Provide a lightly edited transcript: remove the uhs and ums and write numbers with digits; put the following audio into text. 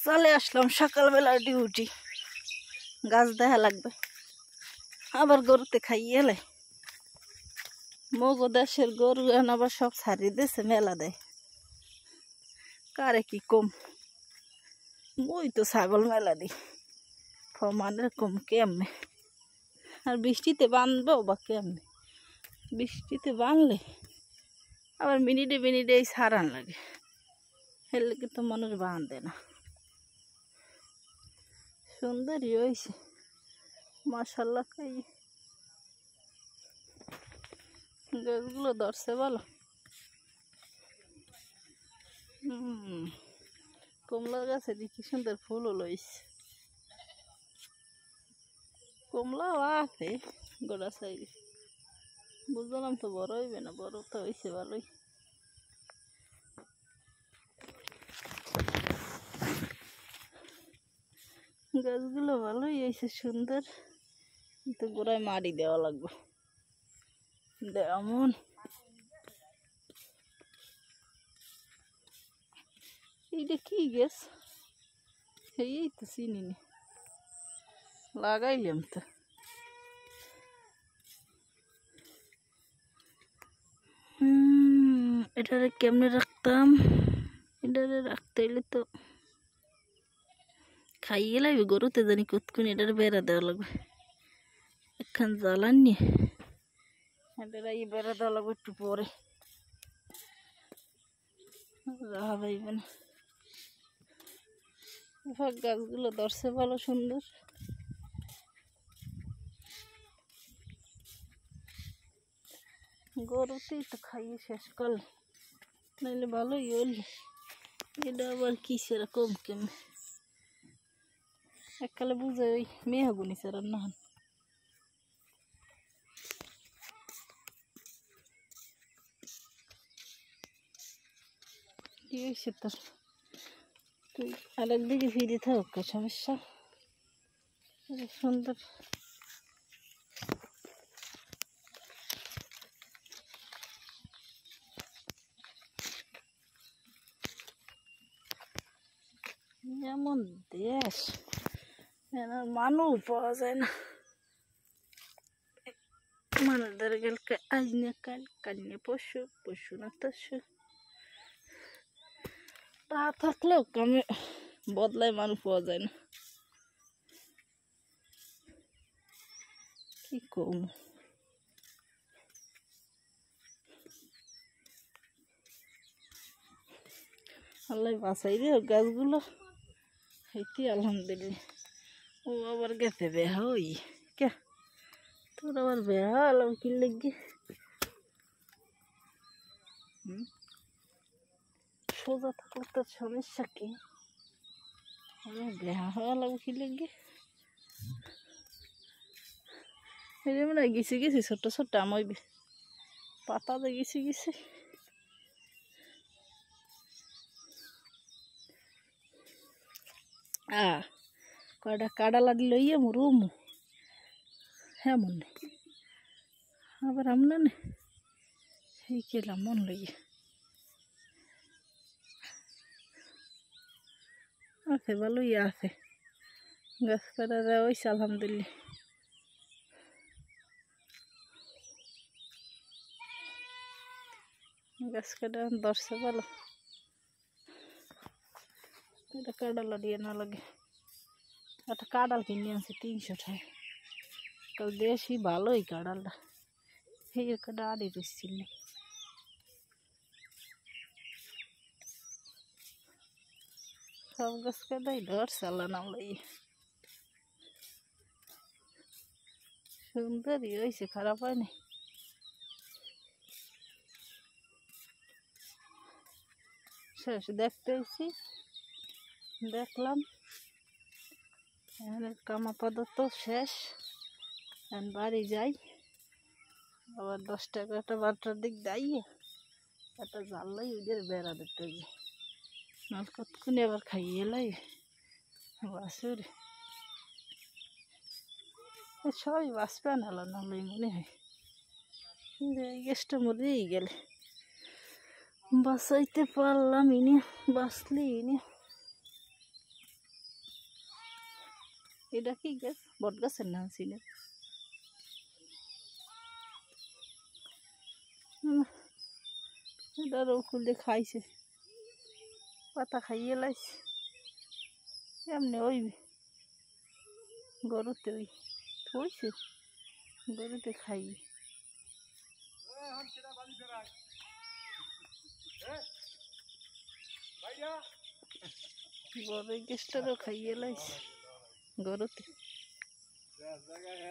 চলে আসলাম সকালবেলা ডিউটি। গাছ দেখা লাগবে, আবার গরুতে খাইয়ে এলে। মগো দেশের গরু আবার সব ছাড়িয়ে দিয়েছে, মেলা দেয়। কারে কি কম, মই তো ছাগল মেলা দিই, ফমানের কম কেমনে। আর বৃষ্টিতে বাঁধবো বা কেমনে, বৃষ্টিতে বাঁধলে আবার মিনিটে মিনিটে এই সারান লাগে, হেললে কিন্তু মানুষ বাঁধে না। সুন্দরই হয়েছে মাশাআল্লাহ। খাই গাছগুলো ধরছে ভালো। কমলা গাছে কি সুন্দর ফুল লইছে। কমলাও আছে গোড়া সাইডে, বুঝলাম তো বড় হইবে না, বড় তো হয়েছে ভালোই। গাছগুলো ভালোই হয়েছে, সুন্দর, কিন্তু গোড়ায় মাটি দেওয়া লাগবে। এমন এইটা কি গাছ, এই তো চিনি নি, লাগাইলাম তো। এটারে কেমনে রাখতাম, এটারে রাখতে হইলে তো খাইয়ে লাগবে গরুতে, জানি কতক্ষণ এটারে বেড়া দেওয়া লাগবে। একখান জ্বালান নিয়ে এটারে বেড়া দেওয়া লাগবে একটু পরে, রাহা যাইবে না। গাছগুলো ধরছে ভালো সুন্দর। গরুতেই তো খাইয়ে শেষ করলে, নাইলে ভালোই হইল। এটা আবার কি সেরকম কেমন এককালে বুঝে ওই মেহগুনি সেরার না। কি হয়েছে তোর, তুই আরেকদিকে ফিরে থাক, সমস্যা। সুন্দর যেমন দেশ, মানুষ পাওয়া যায় না। মানুষদের গেল আজ না কাল, কাল না পশু, পশু না তশু। তা থাকলেও কামে বদলায় মানুষ পাওয়া যায় না। কি কম আল্লাহ বাঁচাই রে গাছগুলো হইতে আলহামদুলিল্লাহ। ও আবার গেছে বেহা ওই কে, তোর আবার বেহা আলাম কি লেগে। সোজা থাকলে তোর সমস্যা কি, বেহা আলাম কি লেগে। এই যে মানে গেছি গেছি ছোট্ট ছোট্ট আমইবে পাতা দিয়ে গেছি গেছি। কয়টা কাডালা দিল ইয়ে রুমু, হ্যাঁ মনে আবার আমরা নে এই কেলাম মন লইয়ে আছে, ভালোই আছে। গাছ কাটা দেওয়া হয়েছে আলহামদুলিল্লাহ। গাছ কাটা ধরছে ভালো, এটা কাডালা দিয়ে না লাগে। একটা কাডাল কিনে আনছে 300 টাকা, কাল দেশি ভালোই কাডালটা, এই একটা আড়ি রয়েছিল। সব গাছ কাটাই ধরছে আল্লাহ নাম লইয়ে। সুন্দরই হয়েছে, খারাপ হয়নি। শেষ দেখতে এসেছি, দেখলাম কাম আপাতত শেষ। এখন বাড়ি যাই, আবার 10টা 11টা 12টার দিক যাইয়ে একটা জানলাই ওদের বেড়া দিতে গিয়ে নাহলে কতক্ষণে আবার খাইয়ে লাই বাসুর সবাই বাঁচবে না, নাহলে মনে হয় এই গ্যাসটা মরেই গেলে বাঁচাইতে পারলাম ইনি, বাঁচলি ইনি। এটা কি গাছ? বট গাছের নাম ছিল। এটারও খুলে খাইছে, পাতা খাইয়ে লাইছে। এমনি ওই গরুতে ওই থইছে, গরুতে খাইয়ে বড় গাছটারও খাইয়ে লাইছে গরুতে।